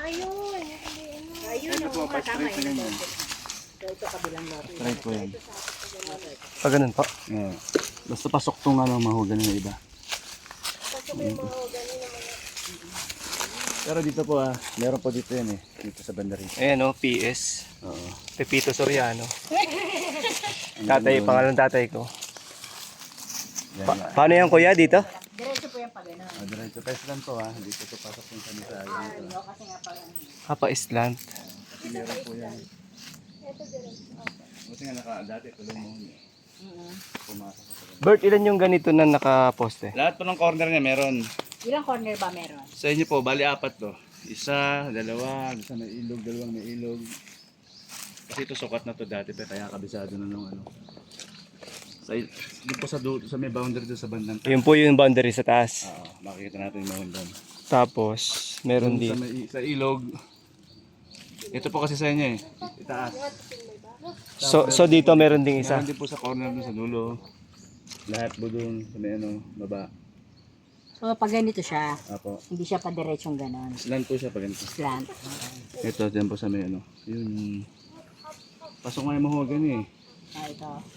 ayun. Hindi, ano. Ayun, Ito po, kasama pa-straight na yun. ganyan. Ito kabilang lote. Straight po yan. Pag ganun po. Oo. Basta pasok tong mahugan ng iba. Pasok yung mga organi naman. Pero dito po meron po dito yan dito sa banda rito. Ayan o, PS. Oo. Pepito Soriano. Tatay, pangalan ng tatay ko. Paano yan kuya dito? Diretso po yan pag ano. Diretso pa lang po hindi ko pasok yung kami sa akin. Ano, kasi nga pag ano. Hapa Island. Meron po yan. Ito diretso. Buti nga dati tulong mo pumasok ko. Bert, ilan yung ganito na nakaposte? Lahat po ng corner niya meron. Ilang corner ba meron? Sa inyo po, bali 4 to. Isa, dalawa, isa may ilog, dalawang may ilog. Kasi ito sukat na to dati pa kaya kabisado na nung ano. Doon po sa may boundary doon sa bandang taas. Yun po yung boundary sa taas. Makikita natin yung mahon doon. Tapos, meron Doon din. sa ilog. Ito po kasi sa inyo itaas. So dito meron ding isa. Meron din po sa corner doon sa dulo. Lahat po doon sa may baba. So pag ganito siya, Apo. hindi siya pa diretsong ganon. Slant po siya pag ganito. Slant. Ito, dyan po sa may Yun. Pasok nga yung mahugan Ito.